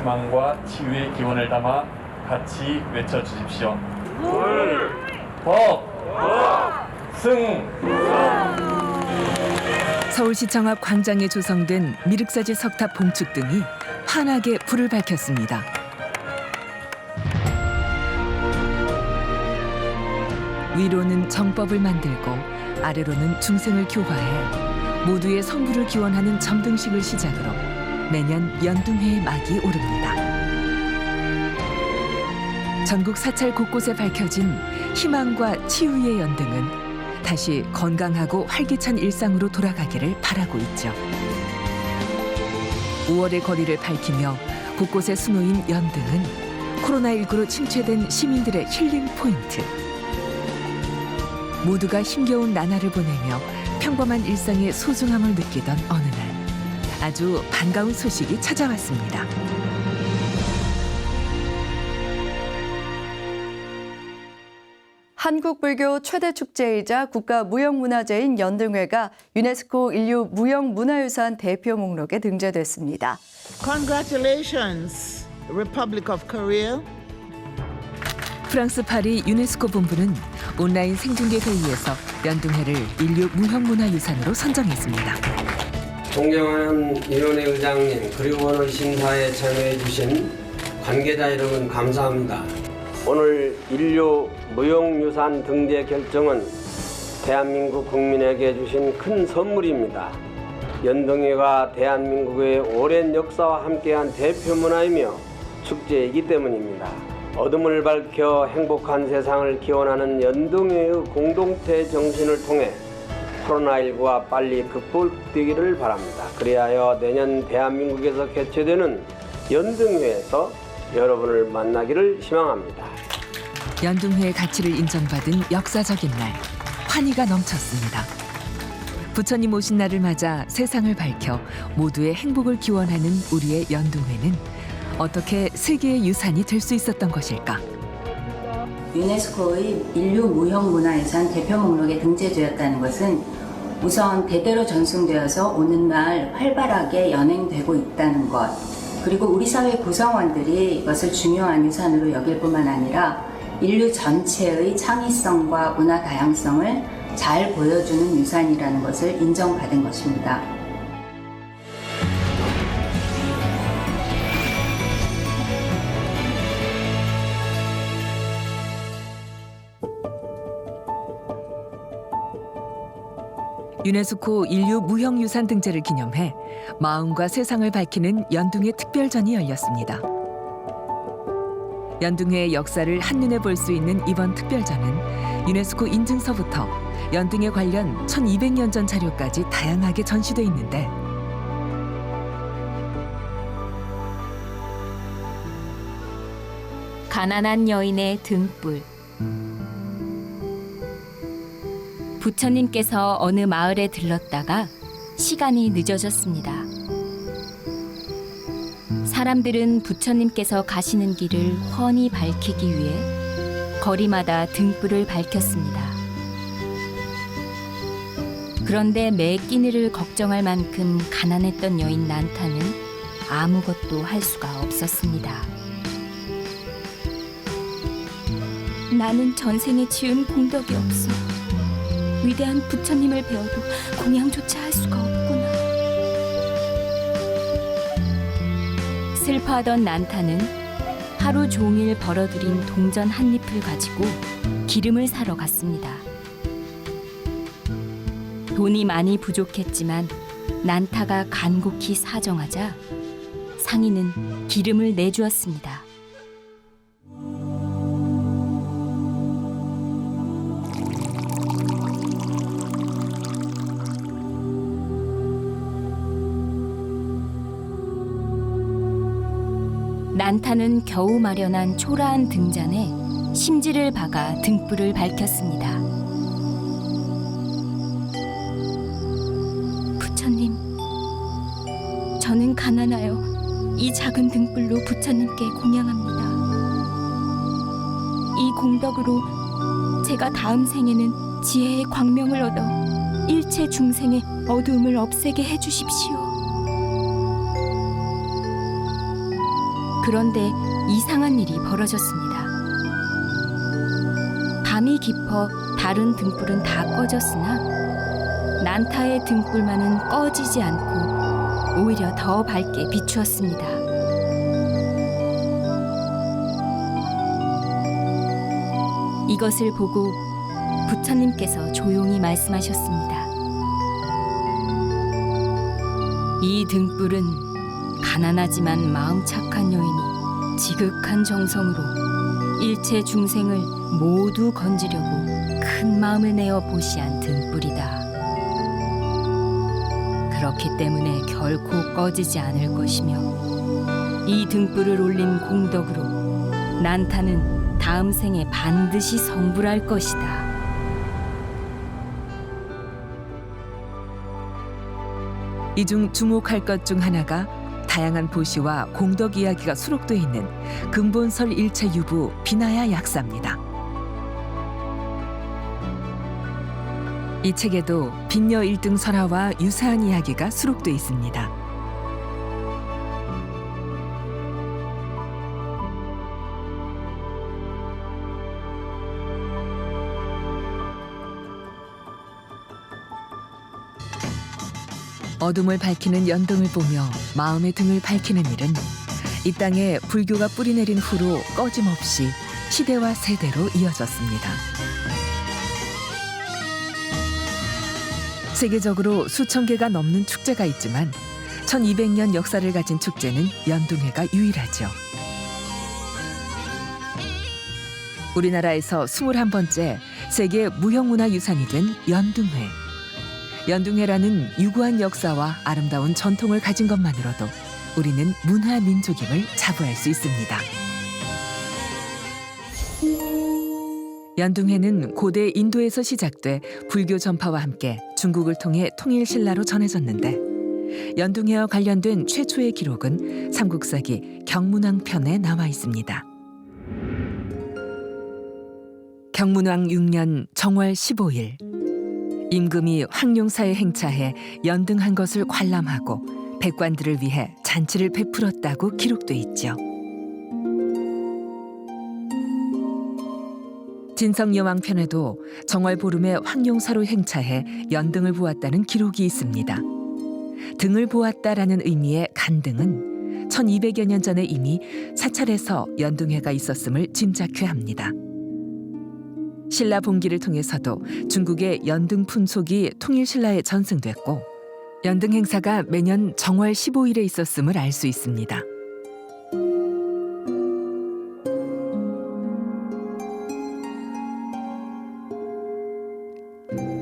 희망과 치유의 기원을 담아 같이 외쳐주십시오. 불, 법, 승. 서울시청 앞 광장에 조성된 미륵사지 석탑 봉축 등이 환하게 불을 밝혔습니다. 위로는 정법을 만들고 아래로는 중생을 교화해 모두의 성부를 기원하는 점등식을 시작으로 매년 연등회의 막이 오릅니다. 전국 사찰 곳곳에 밝혀진 희망과 치유의 연등은 다시 건강하고 활기찬 일상으로 돌아가기를 바라고 있죠. 5월의 거리를 밝히며 곳곳에 수놓인 연등은 코로나19로 침체된 시민들의 힐링 포인트. 모두가 힘겨운 나날을 보내며 평범한 일상의 소중함을 느끼던 어느 날 아주 반가운 소식이 찾아왔습니다. 한국 불교 최대 축제이자 국가무형문화재인 연등회가 유네스코 인류 무형문화유산 대표 목록에 등재됐습니다. Congratulations, Republic of Korea. 프랑스 파리 유네스코 본부는 온라인 생중계 회의에서 연등회를 인류 무형문화유산으로 선정했습니다. 존경하는 위원회 의장님 그리고 오늘 심사에 참여해 주신 관계자 여러분 감사합니다. 오늘 인류 무형유산 등재 결정은 대한민국 국민에게 주신 큰 선물입니다. 연등회가 대한민국의 오랜 역사와 함께한 대표 문화이며 축제이기 때문입니다. 어둠을 밝혀 행복한 세상을 기원하는 연등회의 공동체 정신을 통해 코로나19가 빨리 극복되기를 바랍니다. 그리하여 내년 대한민국에서 개최되는 연등회에서 여러분을 만나기를 희망합니다. 연등회의 가치를 인정받은 역사적인 날, 환희가 넘쳤습니다. 부처님 오신 날을 맞아 세상을 밝혀 모두의 행복을 기원하는 우리의 연등회는 어떻게 세계의 유산이 될 수 있었던 것일까? 유네스코의 인류 무형문화유산 대표 목록에 등재되었다는 것은 우선 대대로 전승되어서 오늘날 활발하게 연행되고 있다는 것, 그리고 우리 사회 구성원들이 이것을 중요한 유산으로 여길 뿐만 아니라 인류 전체의 창의성과 문화 다양성을 잘 보여주는 유산이라는 것을 인정받은 것입니다. 유네스코 인류 무형유산 등재를 기념해 마음과 세상을 밝히는 연등회 특별전이 열렸습니다. 연등회의 역사를 한눈에 볼 수 있는 이번 특별전은 유네스코 인증서부터 연등회 관련 1200년 전 자료까지 다양하게 전시돼 있는데 가난한 여인의 등불. 부처님께서 어느 마을에 들렀다가 시간이 늦어졌습니다. 사람들은 부처님께서 가시는 길을 훤히 밝히기 위해 거리마다 등불을 밝혔습니다. 그런데 매 끼니를 걱정할 만큼 가난했던 여인 난타는 아무것도 할 수가 없었습니다. 나는 전생에 지은 공덕이 없어. 위대한 부처님을 배워도 공양조차 할 수가 없구나. 슬퍼하던 난타는 하루 종일 벌어들인 동전 한 잎을 가지고 기름을 사러 갔습니다. 돈이 많이 부족했지만 난타가 간곡히 사정하자 상인은 기름을 내주었습니다. 난타는 겨우 마련한 초라한 등잔에 심지를 박아 등불을 밝혔습니다. 부처님, 저는 가난하여 이 작은 등불로 부처님께 공양합니다. 이 공덕으로 제가 다음 생에는 지혜의 광명을 얻어 일체 중생의 어두움을 없애게 해주십시오. 그런데 이상한 일이 벌어졌습니다. 밤이 깊어 다른 등불은 다 꺼졌으나 난타의 등불만은 꺼지지 않고 오히려 더 밝게 비추었습니다. 이것을 보고 부처님께서 조용히 말씀하셨습니다. 이 등불은 가난하지만 마음 착한 여인이 지극한 정성으로 일체 중생을 모두 건지려고 큰 마음을 내어 보시한 등불이다. 그렇기 때문에 결코 꺼지지 않을 것이며 이 등불을 올린 공덕으로 난타는 다음 생에 반드시 성불할 것이다. 이 중 주목할 것 중 하나가 다양한 보시와 공덕 이야기가 수록되어 있는 근본설 일체 유부 비나야 약사입니다. 이 책에도 빈녀 1등 설화와 유사한 이야기가 수록되어 있습니다. 어둠을 밝히는 연등을 보며 마음의 등을 밝히는 일은 이 땅에 불교가 뿌리내린 후로 꺼짐없이 시대와 세대로 이어졌습니다. 세계적으로 수천 개가 넘는 축제가 있지만 1200년 역사를 가진 축제는 연등회가 유일하죠. 우리나라에서 21번째 세계 무형문화유산이 된 연등회. 연등회라는 유구한 역사와 아름다운 전통을 가진 것만으로도 우리는 문화민족임을 자부할 수 있습니다. 연등회는 고대 인도에서 시작돼 불교 전파와 함께 중국을 통해 통일신라로 전해졌는데 연등회와 관련된 최초의 기록은 삼국사기 경문왕편에 나와 있습니다. 경문왕 6년 정월 15일 임금이 황룡사에 행차해 연등한 것을 관람하고 백관들을 위해 잔치를 베풀었다고 기록돼 있죠. 진성여왕편에도 정월 보름에 황룡사로 행차해 연등을 보았다는 기록이 있습니다. 등을 보았다라는 의미의 간등은 1200여 년 전에 이미 사찰에서 연등회가 있었음을 짐작케 합니다. 신라 봉기를 통해서도 중국의 연등 풍속이 통일신라에 전승됐고 연등 행사가 매년 정월 15일에 있었음을 알 수 있습니다.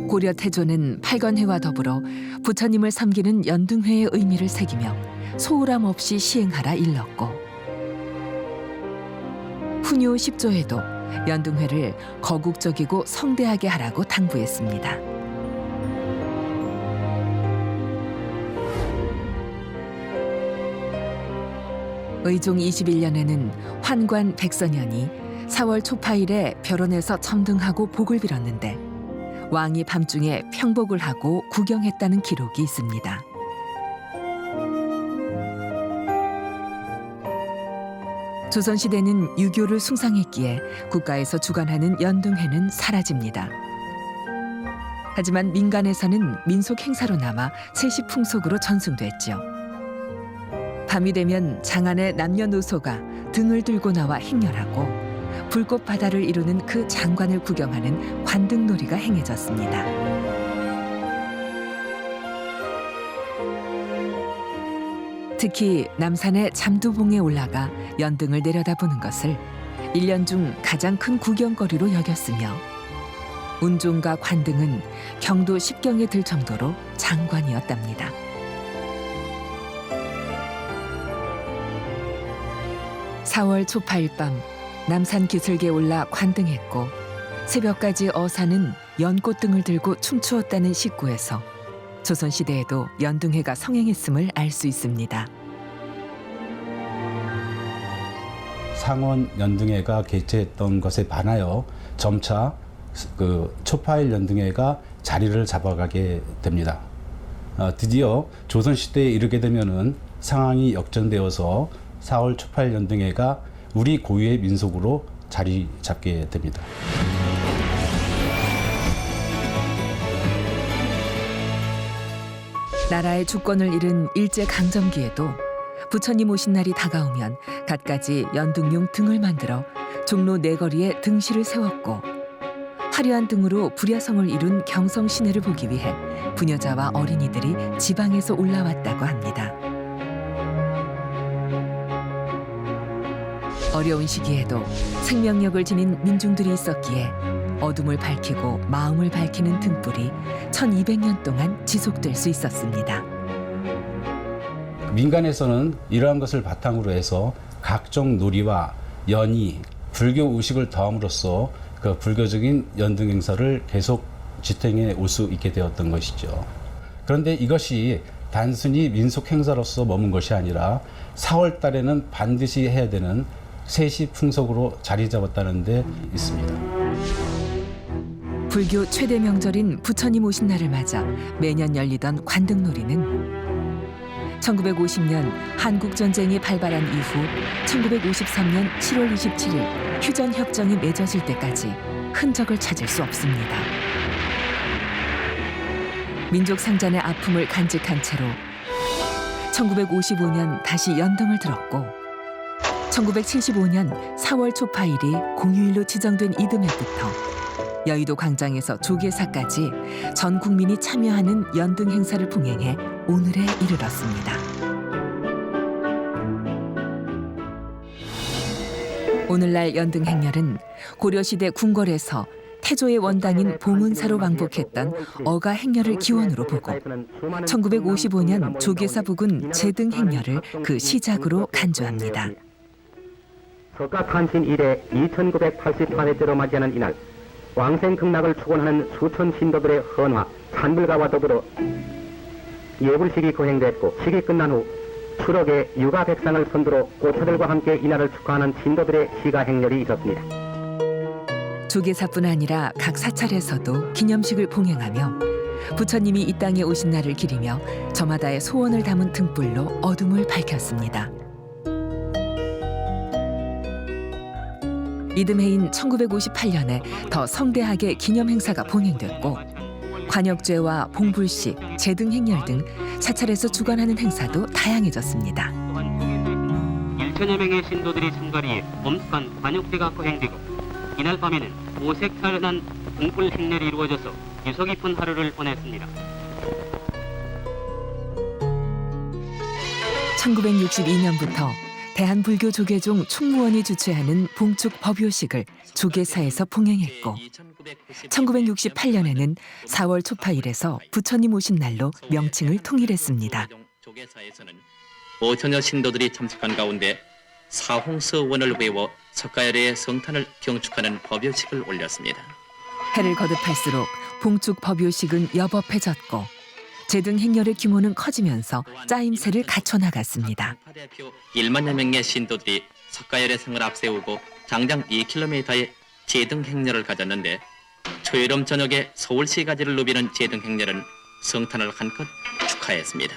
고려 태조는 팔관회와 더불어 부처님을 섬기는 연등회의 의미를 새기며 소홀함 없이 시행하라 일렀고 훈요 10조에도 연등회를 거국적이고 성대하게 하라고 당부했습니다. 의종 21년에는 환관 백선년이 4월 초파일에 별원에서 점등하고 복을 빌었는데 왕이 밤중에 평복을 하고 구경했다는 기록이 있습니다. 조선시대는 유교를 숭상했기에 국가에서 주관하는 연등회는 사라집니다. 하지만 민간에서는 민속 행사로 남아 세시 풍속으로 전승됐죠. 밤이 되면 장안의 남녀노소가 등을 들고 나와 행렬하고 불꽃 바다를 이루는 그 장관을 구경하는 관등놀이가 행해졌습니다. 특히 남산의 잠두봉에 올라가 연등을 내려다보는 것을 1년 중 가장 큰 구경거리로 여겼으며 운종과 관등은 경도 10경에 들 정도로 장관이었답니다. (4월) 초파일 밤 남산 기슭에 올라 관등했고 새벽까지 어사는 연꽃등을 들고 춤추었다는 식구에서 조선시대에도 연등회가 성행했음을 알 수 있습니다. 상원 연등회가 개최했던 것에 반하여 점차 초파일 연등회가 자리를 잡아가게 됩니다. 드디어 조선시대에 이르게 되면은 상황이 역전되어서 4월 초파일 연등회가 우리 고유의 민속으로 자리 잡게 됩니다. 나라의 주권을 잃은 일제강점기에도 부처님 오신 날이 다가오면 갖가지 연등용 등을 만들어 종로 네거리에 등실을 세웠고 화려한 등으로 불야성을 이룬 경성 시내를 보기 위해 부녀자와 어린이들이 지방에서 올라왔다고 합니다. 어려운 시기에도 생명력을 지닌 민중들이 있었기에 어둠을 밝히고 마음을 밝히는 등불이 1200년 동안 지속될 수 있었습니다. 민간에서는 이러한 것을 바탕으로 해서 각종 놀이와 연희, 불교 의식을 더함으로써 그 불교적인 연등 행사를 계속 지탱해 올 수 있게 되었던 것이죠. 그런데 이것이 단순히 민속 행사로서 머문 것이 아니라 4월 달에는 반드시 해야 되는 세시 풍속으로 자리 잡았다는 데 있습니다. 불교 최대 명절인 부처님 오신 날을 맞아 매년 열리던 관등놀이는 1950년 한국전쟁이 발발한 이후 1953년 7월 27일 휴전협정이 맺어질 때까지 흔적을 찾을 수 없습니다. 민족 상잔의 아픔을 간직한 채로 1955년 다시 연등을 들었고 1975년 4월 초파일이 공휴일로 지정된 이듬해부터 여의도 광장에서 조계사까지 전 국민이 참여하는 연등 행사를 봉행해 오늘에 이르렀습니다. 오늘날 연등 행렬은 고려시대 궁궐에서 태조의 원당인 봉은사로 왕복했던 어가 행렬을 기원으로 보고 1955년 조계사 부군 제등 행렬을 그 시작으로 간주합니다. 석가 탄신 이래 2984회째로 맞이하는 이날 왕생극락을 축원하는 수천 신도들의 헌화, 찬불가와 더불어 예불식이 거행됐고 식이 끝난 후 추록에 육아 백상을 선두로 고차들과 함께 이날을 축하하는 신도들의 시가 행렬이 있었습니다. 조계사뿐 아니라 각 사찰에서도 기념식을 봉행하며 부처님이 이 땅에 오신 날을 기리며 저마다의 소원을 담은 등불로 어둠을 밝혔습니다. 이듬해인 1958년에 더 성대하게 기념 행사가 봉행됐고 관역죄와 봉불식, 제등 행렬 등 사찰에서 주관하는 행사도 다양해졌습니다. 1천여 명의 신도들이 참가리에 엄숙한 관역죄가 거행되고 이날 밤에는 오색찬란한 등불 행렬이 이루어져서 유서 깊은 하루를 보냈습니다. 1962년부터 대한불교조계종 총무원이 주최하는 봉축 법요식을 조계사에서 봉행했고 1968년에는 4월 초파일에서 부처님 오신 날로 명칭을 통일했습니다. 조계사에서는 5천여 신도들이 참석한 가운데 사홍서원을 외워 석가열의 성탄을 경축하는 법요식을 올렸습니다. 해를 거듭할수록 봉축 법요식은 여법해졌고 제등 행렬의 규모는 커지면서 짜임새를 갖춰나갔습니다. 1만여 명의 신도들이 석가열의 성을 앞세우고 장장 2km의 제등 행렬을 가졌는데 초여름 저녁에 서울시 가지를 누비는 제등 행렬은 성탄을 한껏 축하했습니다.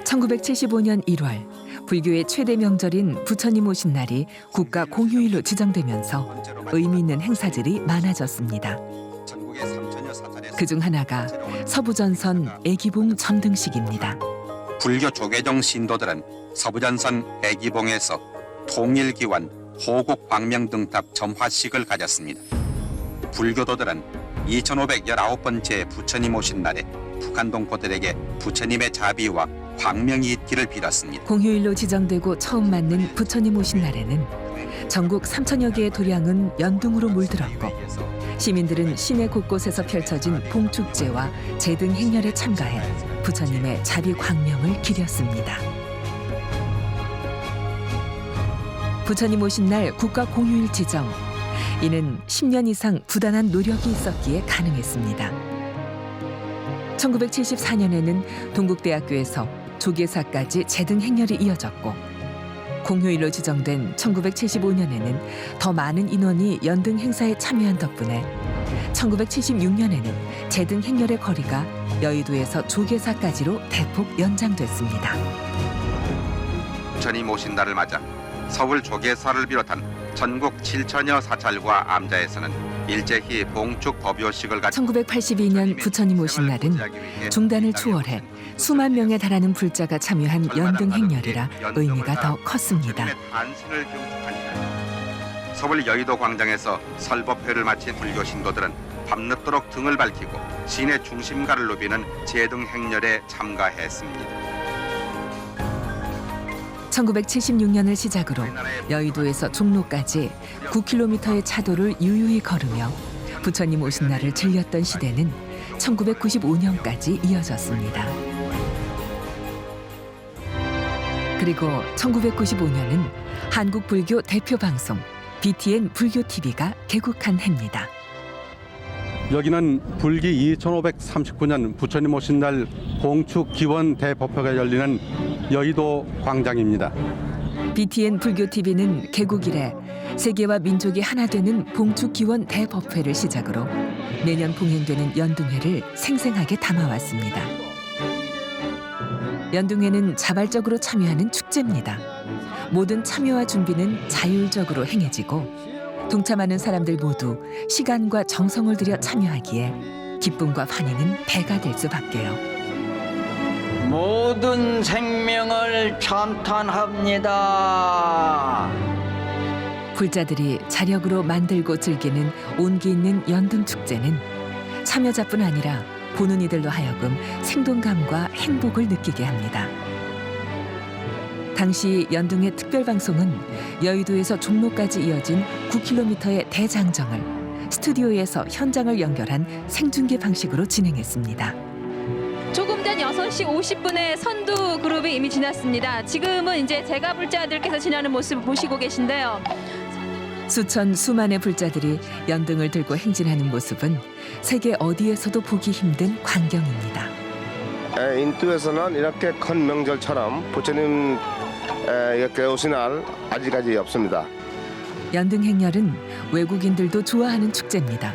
1975년 1월 불교의 최대 명절인 부처님 오신 날이 국가 공휴일로 지정되면서 의미 있는 행사들이 많아졌습니다. 그중 하나가 서부전선 애기봉 점등식입니다. 불교 조계종 신도들은 서부전선 애기봉에서 통일기원, 호국광명등탑 점화식을 가졌습니다. 불교도들은 2519번째 부처님 오신 날에 북한 동포들에게 부처님의 자비와 광명이 있기를 빌었습니다. 공휴일로 지정되고 처음 맞는 부처님 오신 날에는 전국 3천여 개의 도량은 연등으로 물들었고 시민들은 시내 곳곳에서 펼쳐진 봉축제와 제등 행렬에 참가해 부처님의 자비 광명을 기렸습니다. 부처님 오신 날 국가 공휴일 지정. 이는 10년 이상 부단한 노력이 있었기에 가능했습니다. 1974년에는 동국대학교에서 조계사까지 제등 행렬이 이어졌고 공휴일로 지정된 1975년에는 더 많은 인원이 연등 행사에 참여한 덕분에 1976년에는 제등 행렬의 거리가 여의도에서 조계사까지로 대폭 연장됐습니다. 부처님 오신 날을 맞아 서울 조계사를 비롯한 전국 7천여 사찰과 암자에서는 일제히 봉축 법요식을 가져 1982년 부처님 오신 날은 중단을 추월해 수만 명에 달하는 불자가 참여한 연등 행렬이라 의미가 더 컸습니다. 단신을 경축하니까 서울 여의도 광장에서 설법회를 마친 불교 신도들은 밤늦도록 등을 밝히고 시내 중심가를 누비는 제등 행렬에 참가했습니다. 1976년을 시작으로 여의도에서 종로까지 9km의 차도를 유유히 걸으며 부처님 오신 날을 즐겼던 시대는 1995년까지 이어졌습니다. 그리고 1995년은 한국 불교 대표 방송 BTN 불교TV가 개국한 해입니다. 여기는 불기 2539년 부처님 오신 날 봉축 기원 대법회가 열리는 여의도 광장입니다. BTN 불교TV는 개국 이래 세계와 민족이 하나 되는 봉축 기원 대법회를 시작으로 매년 봉행되는 연등회를 생생하게 담아왔습니다. 연등회는 자발적으로 참여하는 축제입니다. 모든 참여와 준비는 자율적으로 행해지고 동참하는 사람들 모두 시간과 정성을 들여 참여하기에 기쁨과 환희는 배가 될 수밖에요. 모든 생명을 찬탄합니다. 불자들이 자력으로 만들고 즐기는 온기 있는 연등축제는 참여자뿐 아니라 보는 이들로 하여금 생동감과 행복을 느끼게 합니다. 당시 연등회 특별방송은 여의도에서 종로까지 이어진 9km의 대장정을 스튜디오에서 현장을 연결한 생중계 방식으로 진행했습니다. 조금 전 6시 50분에 선두 그룹이 이미 지났습니다. 지금은 이제 제가 불자들께서 지나는 모습 보시고 계신데요. 수만의 불자들이 연등을 들고 행진하는 모습은 세계 어디에서도 보기 힘든 광경입니다. 인도에서는 이렇게 큰 명절처럼 부처님 이렇게 오신 날 아직까지 없습니다. 연등 행렬은 외국인들도 좋아하는 축제입니다.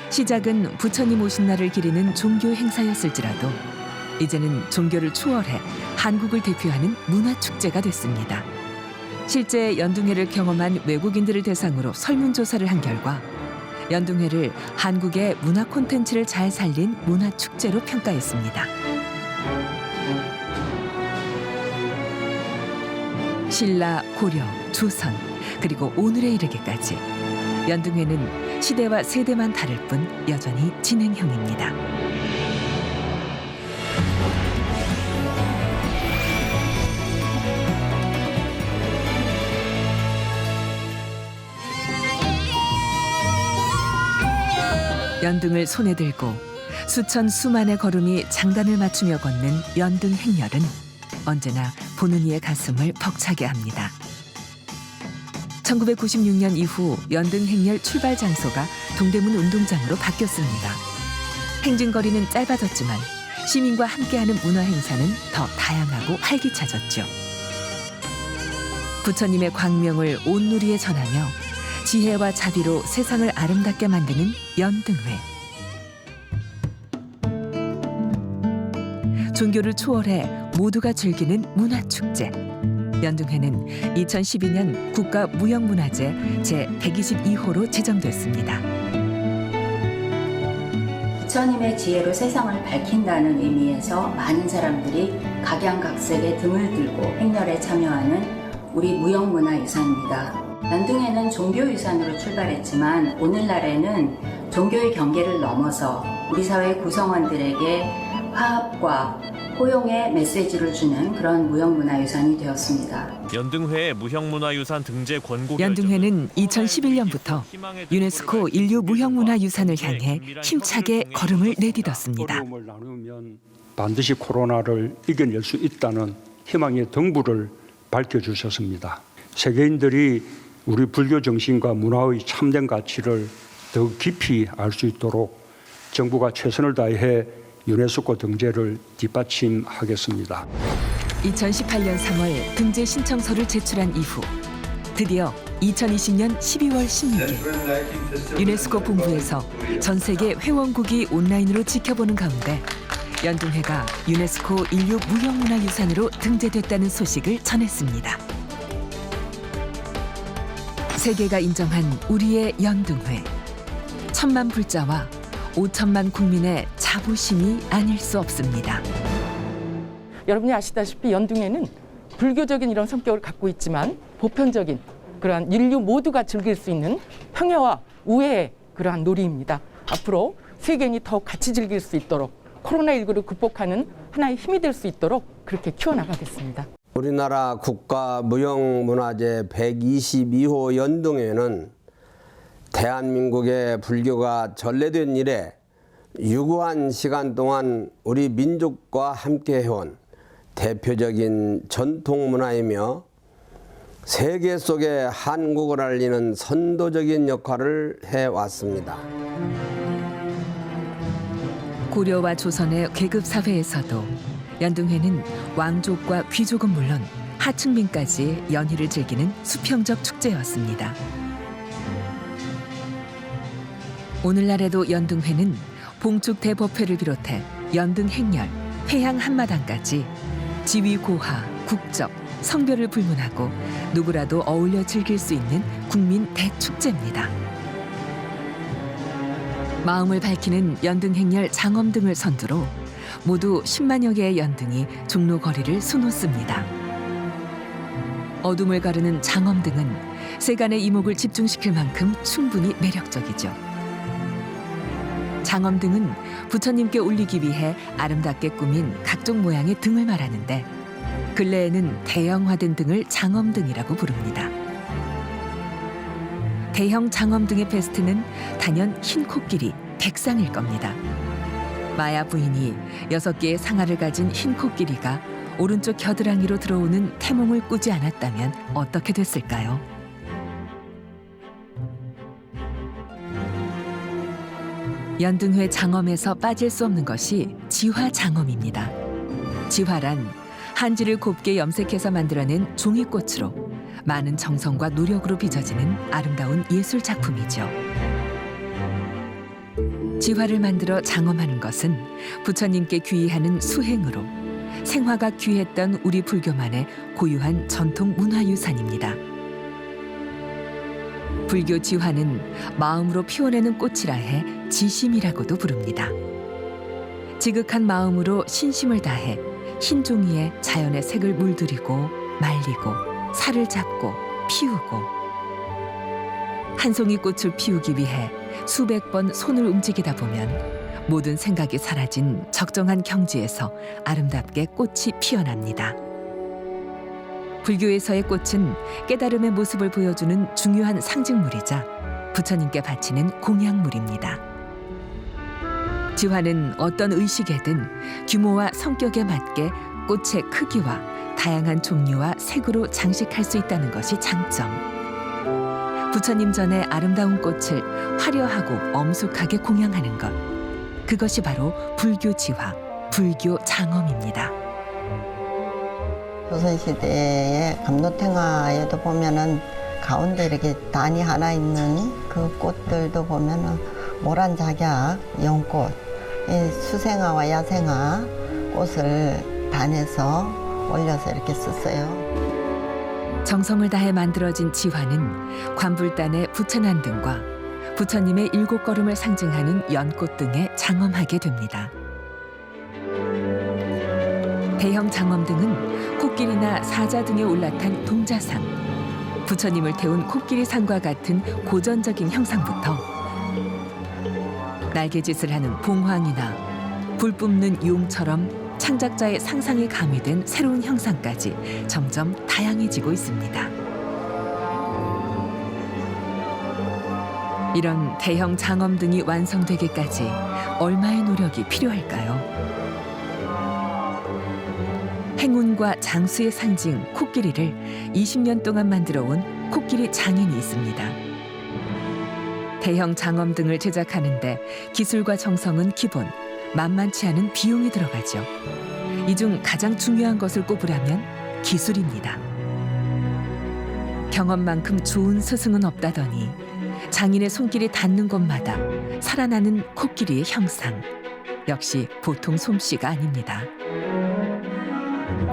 시작은 부처님 오신 날을 기리는 종교 행사였을지라도 이제는 종교를 초월해 한국을 대표하는 문화축제가 됐습니다. 실제 연등회를 경험한 외국인들을 대상으로 설문조사를 한 결과 연등회를 한국의 문화 콘텐츠를 잘 살린 문화축제로 평가했습니다. 신라, 고려, 조선, 그리고 오늘에 이르기까지 연등회는 시대와 세대만 다를 뿐 여전히 진행형입니다. 연등을 손에 들고 수만의 걸음이 장단을 맞추며 걷는 연등 행렬은 언제나 보는 이의 가슴을 벅차게 합니다. 1996년 이후 연등 행렬 출발 장소가 동대문 운동장으로 바뀌었습니다. 행진거리는 짧아졌지만 시민과 함께하는 문화 행사는 더 다양하고 활기차졌죠. 부처님의 광명을 온누리에 전하며 지혜와 자비로 세상을 아름답게 만드는 연등회. 종교를 초월해 모두가 즐기는 문화축제. 연등회는 2012년 국가무형문화재 제122호로 지정됐습니다. 부처님의 지혜로 세상을 밝힌다는 의미에서 많은 사람들이 각양각색의 등을 들고 행렬에 참여하는 우리 무형문화유산입니다. 연등회는 종교유산으로 출발했지만 오늘날에는 종교의 경계를 넘어서 우리 사회 구성원들에게 화합과 포용의 메시지를 주는 그런 무형문화유산이 되었습니다. 연등회의 무형문화유산 등재 권고 연등회는 2011년부터 유네스코 인류 무형문화유산을 향해 힘차게 걸음을 내딛었습니다. 어려움을 나누면 반드시 코로나를 이겨낼 수 있다는 희망의 등불을 밝혀주셨습니다. 세계인들이 우리 불교 정신과 문화의 참된 가치를 더 깊이 알 수 있도록 정부가 최선을 다해 유네스코 등재를 뒷받침하겠습니다. 2018년 3월 등재 신청서를 제출한 이후 드디어 2020년 12월 16일 유네스코 본부에서 전 세계 회원국이 온라인으로 지켜보는 가운데 연등회가 유네스코 인류 무형문화유산으로 등재됐다는 소식을 전했습니다. 세계가 인정한 우리의 연등회. 1,000만 불자와 5천만 국민의 자부심이 아닐 수 없습니다. 여러분이 아시다시피 연등회는 불교적인 이런 성격을 갖고 있지만 보편적인 그러한 인류 모두가 즐길 수 있는 평화와 우애의 그러한 놀이입니다. 앞으로 세계인이 더 같이 즐길 수 있도록 코로나19를 극복하는 하나의 힘이 될 수 있도록 그렇게 키워나가겠습니다. 우리나라 국가무형문화재 122호 연등회는 대한민국의 불교가 전래된 이래 유구한 시간 동안 우리 민족과 함께 해온 대표적인 전통문화이며 세계 속에 한국을 알리는 선도적인 역할을 해왔습니다. 고려와 조선의 계급 사회에서도 연등회는 왕족과 귀족은 물론 하층민까지 연희를 즐기는 수평적 축제였습니다. 오늘날에도 연등회는 봉축 대법회를 비롯해 연등 행렬, 회향 한마당까지 지위 고하, 국적, 성별을 불문하고 누구라도 어울려 즐길 수 있는 국민 대축제입니다. 마음을 밝히는 연등 행렬 장엄 등을 선두로 모두 10만여 개의 연등이 종로 거리를 수놓습니다. 어둠을 가르는 장엄 등은 세간의 이목을 집중시킬 만큼 충분히 매력적이죠. 장엄 등은 부처님께 올리기 위해 아름답게 꾸민 각종 모양의 등을 말하는데 근래에는 대형화된 등을 장엄 등이라고 부릅니다. 대형 장엄 등의 베스트는 단연 흰 코끼리, 백상일 겁니다. 마야 부인이 6개의 상아를 가진 흰 코끼리가 오른쪽 겨드랑이로 들어오는 태몽을 꾸지 않았다면 어떻게 됐을까요? 연등회 장엄에서 빠질 수 없는 것이 지화 장엄입니다. 지화란 한지를 곱게 염색해서 만들어낸 종이꽃으로 많은 정성과 노력으로 빚어지는 아름다운 예술 작품이죠. 지화를 만들어 장엄하는 것은 부처님께 귀의하는 수행으로 생화가 귀했던 우리 불교만의 고유한 전통 문화유산입니다. 불교 지화는 마음으로 피워내는 꽃이라 해 지심이라고도 부릅니다. 지극한 마음으로 신심을 다해 흰 종이에 자연의 색을 물들이고 말리고 살을 잡고 피우고 한 송이 꽃을 피우기 위해 수백 번 손을 움직이다 보면 모든 생각이 사라진 적정한 경지에서 아름답게 꽃이 피어납니다. 불교에서의 꽃은 깨달음의 모습을 보여주는 중요한 상징물이자 부처님께 바치는 공양물입니다. 지화는 어떤 의식에든 규모와 성격에 맞게 꽃의 크기와 다양한 종류와 색으로 장식할 수 있다는 것이 장점. 부처님 전에 아름다운 꽃을 화려하고 엄숙하게 공양하는 것. 그것이 바로 불교 지화, 불교 장엄입니다. 조선시대의 감로탱화에도 보면은 가운데 이렇게 단이 하나 있는 그 꽃들도 보면은 모란작약, 연꽃, 이 수생화와 야생화 꽃을 단에서 올려서 이렇게 썼어요. 정성을 다해 만들어진 지화는 관불단의 부처난 등과 부처님의 7걸음을 상징하는 연꽃 등에 장엄하게 됩니다. 대형 장엄 등은 코끼리나 사자 등에 올라탄 동자상, 부처님을 태운 코끼리상과 같은 고전적인 형상부터 날개짓을 하는 봉황이나 불 뿜는 용처럼 창작자의 상상이 가미된 새로운 형상까지 점점 다양해지고 있습니다. 이런 대형 장엄 등이 완성되기까지 얼마의 노력이 필요할까요? 행운과 장수의 상징 코끼리를 20년 동안 만들어온 코끼리 장인이 있습니다. 대형 장엄 등을 제작하는데 기술과 정성은 기본, 만만치 않은 비용이 들어가죠. 이 중 가장 중요한 것을 꼽으라면 기술입니다. 경험만큼 좋은 스승은 없다더니 장인의 손길이 닿는 곳마다 살아나는 코끼리의 형상. 역시 보통 솜씨가 아닙니다.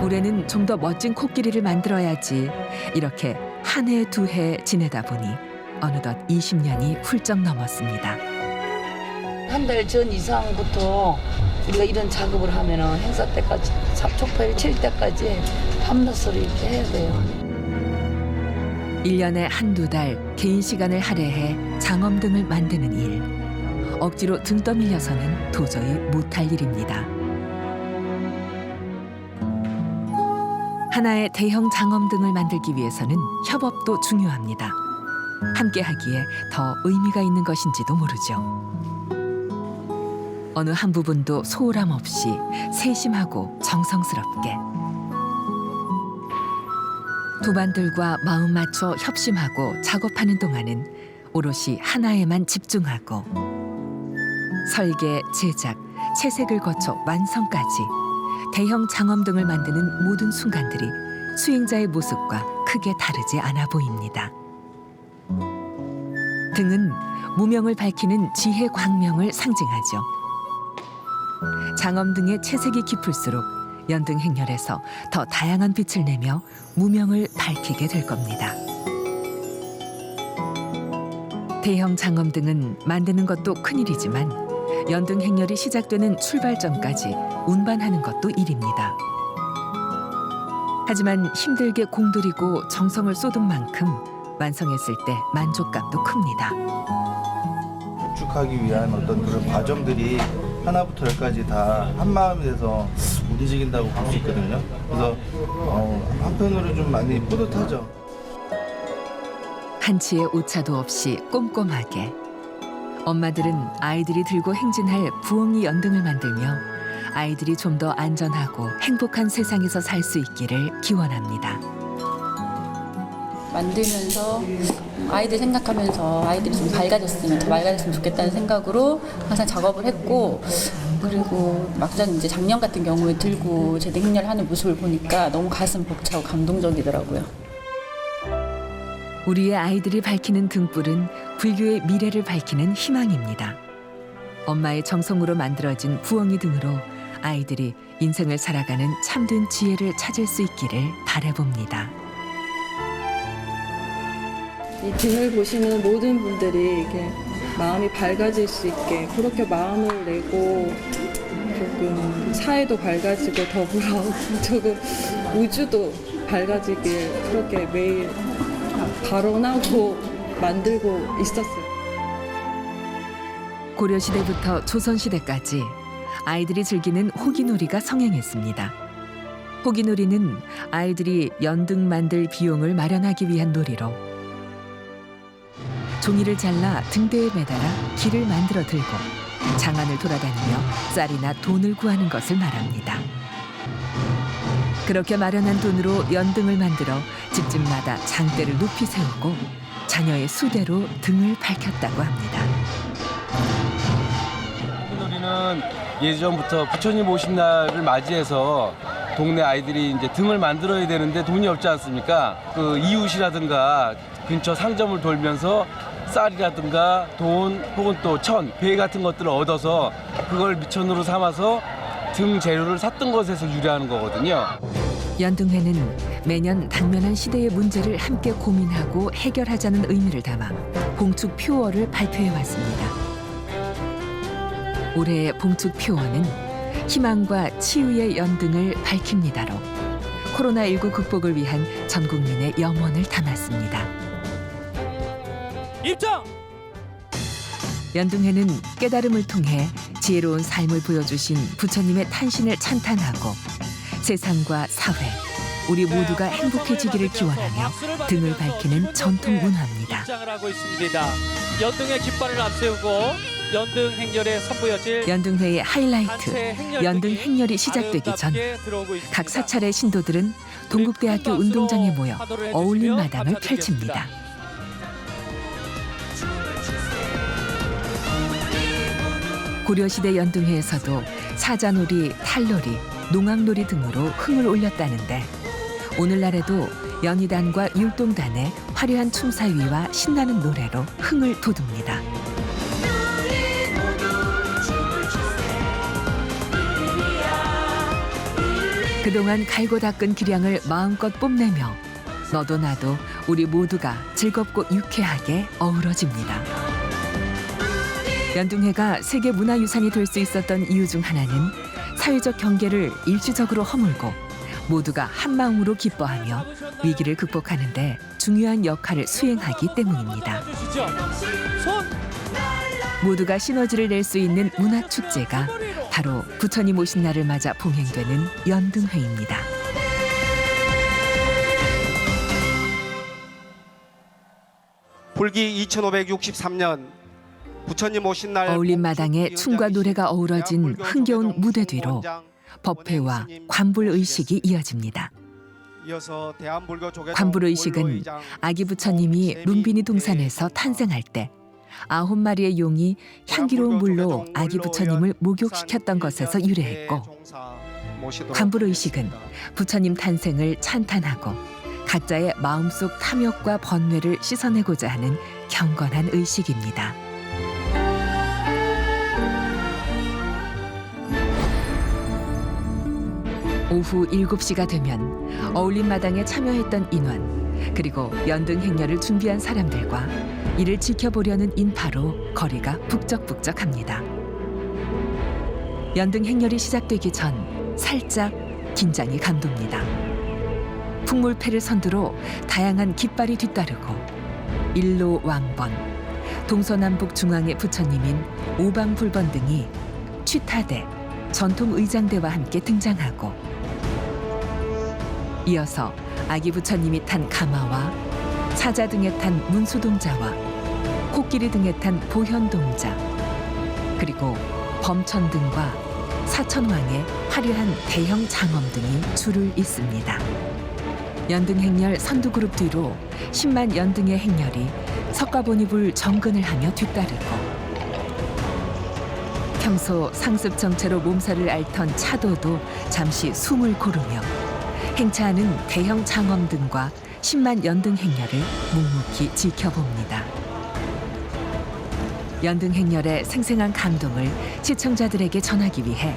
올해는 좀 더 멋진 코끼리를 만들어야지 이렇게 한 해 두 해 지내다 보니 어느덧 20년이 훌쩍 넘었습니다. 한 달 전 이상부터 우리가 이런 작업을 하면은 행사 때까지 촉파일 칠 때까지 밤낮으로 이렇게 해야 돼요. 1년에 한두 달 개인 시간을 할애해 장엄등을 만드는 일. 억지로 등 떠밀려서는 도저히 못할 일입니다. 하나의 대형 장엄등을 만들기 위해서는 협업도 중요합니다. 함께 하기에 더 의미가 있는 것인지도 모르죠. 어느 한 부분도 소홀함 없이 세심하고 정성스럽게 도반들과 마음 맞춰 협심하고 작업하는 동안은 오롯이 하나에만 집중하고 설계, 제작, 채색을 거쳐 완성까지 대형 장엄등을 만드는 모든 순간들이 수행자의 모습과 크게 다르지 않아 보입니다. 등은 무명을 밝히는 지혜 광명을 상징하죠. 장엄등의 채색이 깊을수록 연등 행렬에서 더 다양한 빛을 내며 무명을 밝히게 될 겁니다. 대형 장엄등은 만드는 것도 큰일이지만 연등 행렬이 시작되는 출발점까지 운반하는 것도 일입니다. 하지만 힘들게 공들이고 정성을 쏟은 만큼 완성했을 때 만족감도 큽니다. 축하하기 위한 어떤 그런 과정들이 하나부터 열까지 다 한마음이 돼서 움직인다고 볼 수 있거든요. 그래서 한편으로 좀 많이 뿌듯하죠. 한치의 오차도 없이 꼼꼼하게 엄마들은 아이들이 들고 행진할 부엉이 연등을 만들며 아이들이 좀 더 안전하고 행복한 세상에서 살 수 있기를 기원합니다. 만들면서 아이들 생각하면서 아이들이 좀 밝아졌으면 더 밝아졌으면 좋겠다는 생각으로 항상 작업을 했고, 그리고 막상 이제 작년 같은 경우에 들고 제등 행렬을 하는 모습을 보니까 너무 가슴 벅차고 감동적이더라고요. 우리의 아이들이 밝히는 등불은 불교의 미래를 밝히는 희망입니다. 엄마의 정성으로 만들어진 부엉이 등으로 아이들이 인생을 살아가는 참된 지혜를 찾을 수 있기를 바라봅니다. 이 등을 보시는 모든 분들이 이렇게 마음이 밝아질 수 있게 그렇게 마음을 내고 조금 사회도 밝아지고 더불어 조금 우주도 밝아지길 그렇게 매일 발언하고 만들고 있었어요. 고려시대부터 조선시대까지 아이들이 즐기는 호기놀이가 성행했습니다. 호기놀이는 아이들이 연등 만들 비용을 마련하기 위한 놀이로 종이를 잘라 등대에 매달아 길을 만들어 들고 장안을 돌아다니며 쌀이나 돈을 구하는 것을 말합니다. 그렇게 마련한 돈으로 연등을 만들어 집집마다 장대를 높이 세우고 자녀의 수대로 등을 밝혔다고 합니다. 호기놀이는 예전부터 부처님 오신 날을 맞이해서 동네 아이들이 이제 등을 만들어야 되는데 돈이 없지 않습니까? 그 이웃이라든가 근처 상점을 돌면서 쌀이라든가 돈 혹은 또 천, 배 같은 것들을 얻어서 그걸 미천으로 삼아서 등 재료를 샀던 것에서 유래하는 거거든요. 연등회는 매년 당면한 시대의 문제를 함께 고민하고 해결하자는 의미를 담아 봉축 표어를 발표해 왔습니다. 올해의 봉축 표어는 희망과 치유의 연등을 밝힙니다로 코로나19 극복을 위한 전 국민의 염원을 담았습니다. 입장! 연등회는 깨달음을 통해 지혜로운 삶을 보여주신 부처님의 탄신을 찬탄하고 세상과 사회, 우리 모두가 행복해지기를 기원하며 등을 밝히는 전통 문화입니다. 입장을 하고 있습니다. 연등의 깃발을 앞세우고 연등 행렬에 선보여질 연등회의 하이라이트, 연등 행렬이 시작되기 전 각 사찰의 신도들은 동국대학교 운동장에 모여 어울림 마당을 펼칩니다. 고려시대 연등회에서도 사자놀이, 탈놀이, 농악놀이 등으로 흥을 올렸다는데 오늘날에도 연희단과 율동단의 화려한 춤사위와 신나는 노래로 흥을 돋웁니다. 그동안 갈고 닦은 기량을 마음껏 뽐내며 너도 나도 우리 모두가 즐겁고 유쾌하게 어우러집니다. 연등회가 세계 문화유산이 될 수 있었던 이유 중 하나는 사회적 경계를 일시적으로 허물고 모두가 한마음으로 기뻐하며 위기를 극복하는 데 중요한 역할을 수행하기 때문입니다. 모두가 시너지를 낼 수 있는 문화축제가 바로 부처님 오신 날을 맞아 봉행되는 연등회입니다. 불기 2563년 부처님 오신 날 어울림 마당에 춤과 노래가 어우러진 흥겨운 무대 뒤로 법회와 관불의식이 이어집니다. 관불의식은 아기 부처님이 룸비니 동산에서 탄생할 때 9마리의 용이 향기로운 물로 아기 부처님을 목욕시켰던 것에서 유래했고, 관불의식은 부처님 탄생을 찬탄하고 각자의 마음속 탐욕과 번뇌를 씻어내고자 하는 경건한 의식입니다. 오후 7시가 되면 어울림 마당에 참여했던 인원, 그리고 연등 행렬을 준비한 사람들과 이를 지켜보려는 인파로 거리가 북적북적합니다. 연등 행렬이 시작되기 전 살짝 긴장이 감돕니다. 풍물패를 선두로 다양한 깃발이 뒤따르고 일로 왕번, 동서남북 중앙의 부처님인 오방불번 등이 취타대, 전통의장대와 함께 등장하고, 이어서 아기 부처님이 탄 가마와 사자 등에 탄 문수동자와 코끼리 등에 탄 보현동자, 그리고 범천 등과 사천왕의 화려한 대형 장엄 등이 줄을 잇습니다. 연등 행렬 선두그룹 뒤로 10만 연등의 행렬이 석가보니불 정근을 하며 뒤따르고, 평소 상습 정체로 몸살을 앓던 차도도 잠시 숨을 고르며 행차하는 대형 장엄 등과 10만 연등 행렬을 묵묵히 지켜봅니다. 연등 행렬의 생생한 감동을 시청자들에게 전하기 위해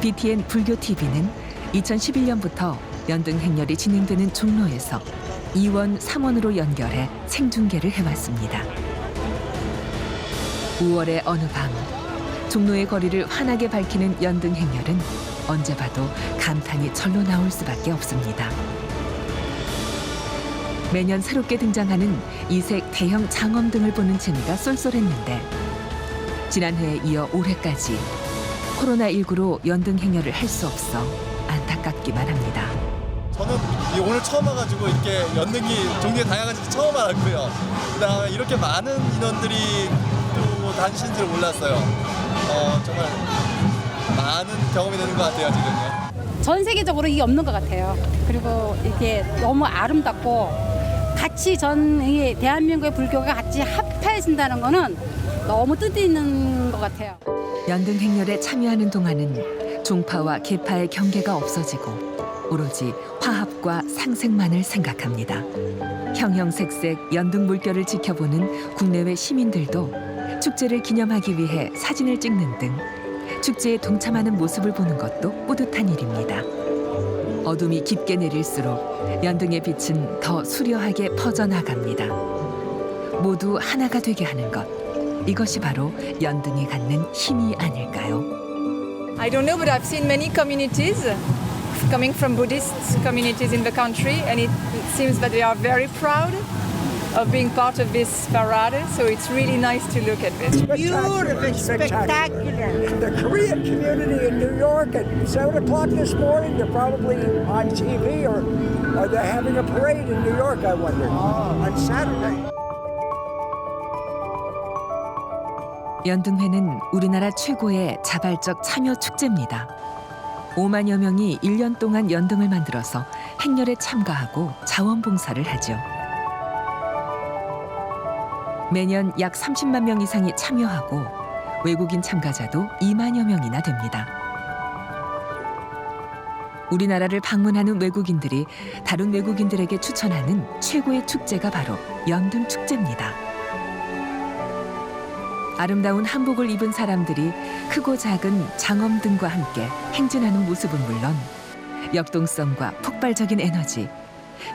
BTN 불교TV는 2011년부터 연등 행렬이 진행되는 종로에서 2원, 3원으로 연결해 생중계를 해왔습니다. 5월의 어느 밤, 종로의 거리를 환하게 밝히는 연등 행렬은 언제 봐도 감탄이 절로 나올 수밖에 없습니다. 매년 새롭게 등장하는 이색 대형 장엄 등을 보는 재미가 쏠쏠했는데, 지난해에 이어 올해까지 코로나19로 연등 행렬을 할 수 없어 안타깝기만 합니다. 저는 오늘 처음 와가지고 이렇게 연등이 종류의 다양한지 처음 알았고요. 그다음에 이렇게 많은 인원들이 또 다니시는 줄 몰랐어요. 정말 많은 경험이 되는 것 같아요, 지금요. 전 세계적으로 이게 없는 것 같아요. 그리고 이게 너무 아름답고 같이 대한민국의 불교가 같이 합해진다는 거는 너무 뜻이 있는 것 같아요. 연등 행렬에 참여하는 동안은 종파와 계파의 경계가 없어지고 오로지 화합과 상생만을 생각합니다. 형형색색 연등 물결을 지켜보는 국내외 시민들도 축제를 기념하기 위해 사진을 찍는 등 축제에 동참하는 모습을 보는 것도 뿌듯한 일입니다. 어둠이 깊게 내릴수록 연등의 빛은 더 수려하게 퍼져나갑니다. 모두 하나가 되게 하는 것, 이것이 바로 연등이 갖는 힘이 아닐까요? I don't know, but I've seen many communities coming from Buddhist communities in the country, and it seems that they are very proud of being part of this parade, so it's really nice to look at this. Beautiful, spectacular. The Korean community in New York at 7 o'clock this morning, they're probably on TV, or they're having a parade in New York, I wonder, on Saturday. 연등회는 우리나라 최고의 자발적 참여 축제입니다. 5만여 명이 1년 동안 연등을 만들어서 행렬에 참가하고 자원봉사를 하죠. 매년 약 30만 명 이상이 참여하고 외국인 참가자도 2만여 명이나 됩니다. 우리나라를 방문하는 외국인들이 다른 외국인들에게 추천하는 최고의 축제가 바로 연등축제입니다. 아름다운 한복을 입은 사람들이 크고 작은 장엄등과 함께 행진하는 모습은 물론 역동성과 폭발적인 에너지,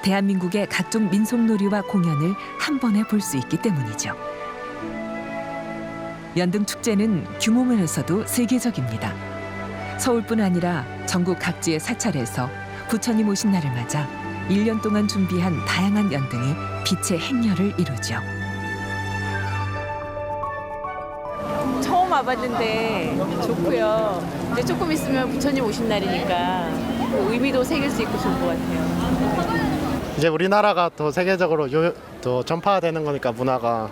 대한민국의 각종 민속놀이와 공연을 한 번에 볼 수 있기 때문이죠. 연등축제는 규모면에서도 세계적입니다. 서울뿐 아니라 전국 각지의 사찰에서 부처님 오신 날을 맞아 1년 동안 준비한 다양한 연등이 빛의 행렬을 이루죠. 처음 와봤는데 좋고요. 이제 조금 있으면 부처님 오신 날이니까 의미도 새길 수 있고 좋은 것 같아요. 이제 우리나라가 더 세계적으로 더 전파되는 거니까 문화가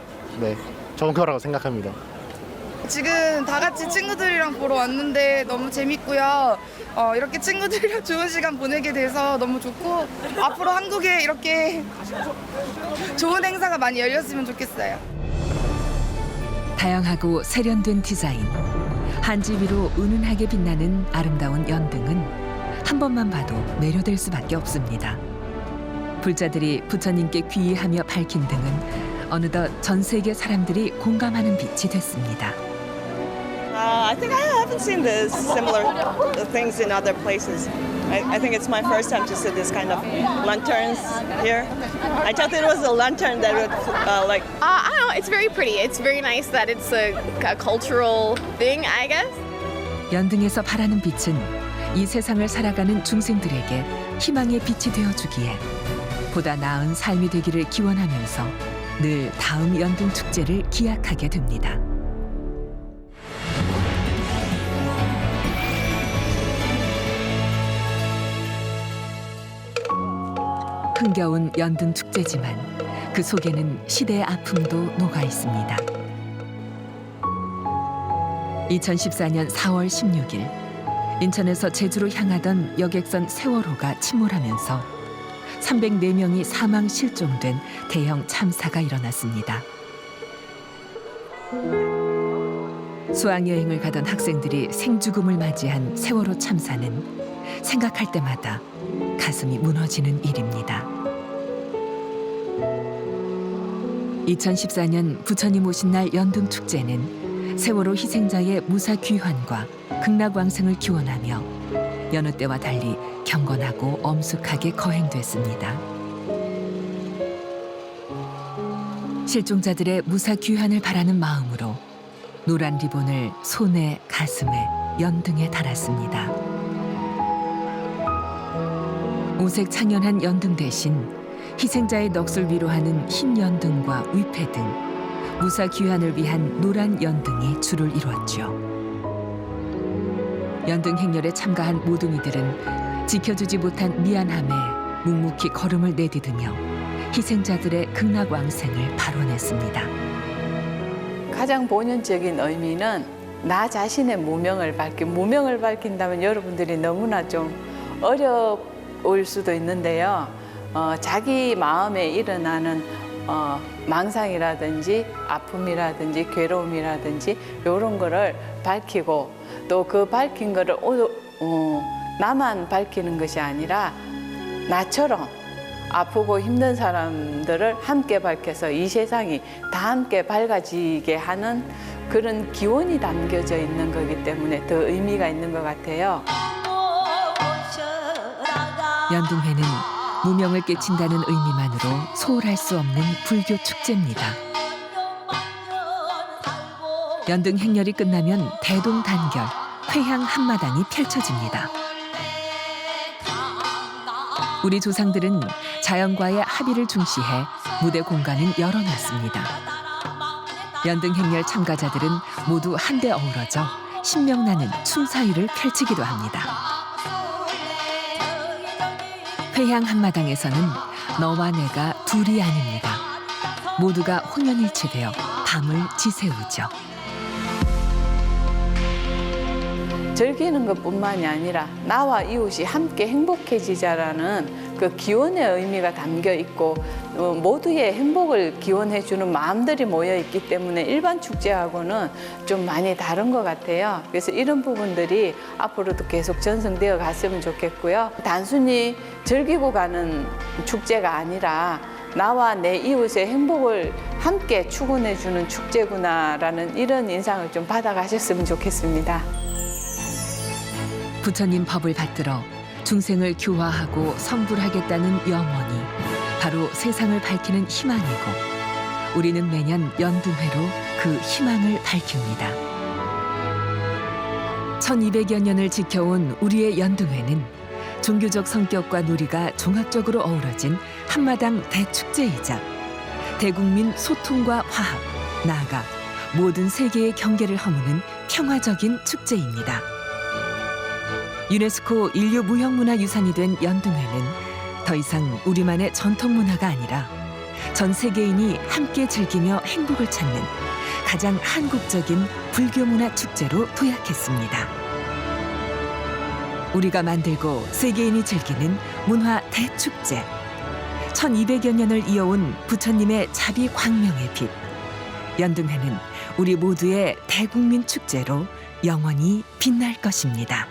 좋은 거라고 생각합니다. 지금 다 같이 친구들이랑 보러 왔는데 너무 재밌고요. 이렇게 친구들이랑 좋은 시간 보내게 돼서 너무 좋고 앞으로 한국에 이렇게 좋은 행사가 많이 열렸으면 좋겠어요. 다양하고 세련된 디자인, 한지 위로 은은하게 빛나는 아름다운 연등은 한 번만 봐도 매료될 수밖에 없습니다. 불자들이 부처님께 귀의하며 밝힌 등은 어느덧 전 세계 사람들이 공감하는 빛이 됐습니다. I think I haven't seen this similar things in other places. I think it's my first time to see this kind of lanterns here. I thought it was a lantern that would like. I don't know. It's very pretty. It's very nice that it's a cultural thing, I guess. 연등에서 발하는 빛은 이 세상을 살아가는 중생들에게 희망의 빛이 되어주기에 보다 나은 삶이 되기를 기원하면서 늘 다음 연등 축제를 기약하게 됩니다. 흥겨운 연등 축제지만 그 속에는 시대의 아픔도 녹아 있습니다. 2014년 4월 16일 인천에서 제주로 향하던 여객선 세월호가 침몰하면서 304명이 사망 실종된 대형 참사가 일어났습니다. 수학여행을 가던 학생들이 생죽음을 맞이한 세월호 참사는 생각할 때마다 가슴이 무너지는 일입니다. 2014년 부처님 오신 날 연등축제는 세월호 희생자의 무사 귀환과 극락왕생을 기원하며 여느 때와 달리 경건하고 엄숙하게 거행됐습니다. 실종자들의 무사 귀환을 바라는 마음으로 노란 리본을 손에, 가슴에, 연등에 달았습니다. 오색 창연한 연등 대신 희생자의 넋을 위로하는 흰 연등과 위패 등 무사 귀환을 위한 노란 연등이 줄을 이뤘죠. 연등 행렬에 참가한 모둠이들은 지켜주지 못한 미안함에 묵묵히 걸음을 내디디며 희생자들의 극락왕생을 발원했습니다. 가장 본연적인 의미는 나 자신의 무명을 밝힌다면 여러분들이 너무나 좀 어려울 수도 있는데요. 자기 마음에 일어나는 망상이라든지 아픔이라든지 괴로움이라든지 이런 거를 밝히고 또 그 밝힌 거를 나만 밝히는 것이 아니라 나처럼 아프고 힘든 사람들을 함께 밝혀서 이 세상이 다 함께 밝아지게 하는 그런 기원이 담겨져 있는 거기 때문에 더 의미가 있는 것 같아요. 연등회는 무명을 깨친다는 의미만으로 소홀할 수 없는 불교 축제입니다. 연등 행렬이 끝나면 대동단결, 회향 한마당이 펼쳐집니다. 우리 조상들은 자연과의 합의를 중시해 무대 공간을 열어놨습니다. 연등 행렬 참가자들은 모두 한데 어우러져 신명나는 춤사위를 펼치기도 합니다. 회향 한마당에서는 너와 내가 둘이 아닙니다. 모두가 혼연일체되어 밤을 지새우죠. 즐기는 것뿐만이 아니라 나와 이웃이 함께 행복해지자라는 그 기원의 의미가 담겨 있고 모두의 행복을 기원해주는 마음들이 모여 있기 때문에 일반 축제하고는 좀 많이 다른 것 같아요. 그래서 이런 부분들이 앞으로도 계속 전승되어 갔으면 좋겠고요. 단순히 즐기고 가는 축제가 아니라 나와 내 이웃의 행복을 함께 추구해주는 축제구나라는 이런 인상을 좀 받아가셨으면 좋겠습니다. 부처님 법을 받들어 중생을 교화하고 성불하겠다는 영원이 바로 세상을 밝히는 희망이고 우리는 매년 연등회로 그 희망을 밝힙니다. 1200여 년을 지켜온 우리의 연등회는 종교적 성격과 누리가 종합적으로 어우러진 한마당 대축제이자 대국민 소통과 화합, 나아가 모든 세계의 경계를 허무는 평화적인 축제입니다. 유네스코 인류 무형문화유산이 된 연등회는 더 이상 우리만의 전통 문화가 아니라 전 세계인이 함께 즐기며 행복을 찾는 가장 한국적인 불교 문화 축제로 도약했습니다. 우리가 만들고 세계인이 즐기는 문화 대축제. 1200여 년을 이어온 부처님의 자비 광명의 빛. 연등회는 우리 모두의 대국민 축제로 영원히 빛날 것입니다.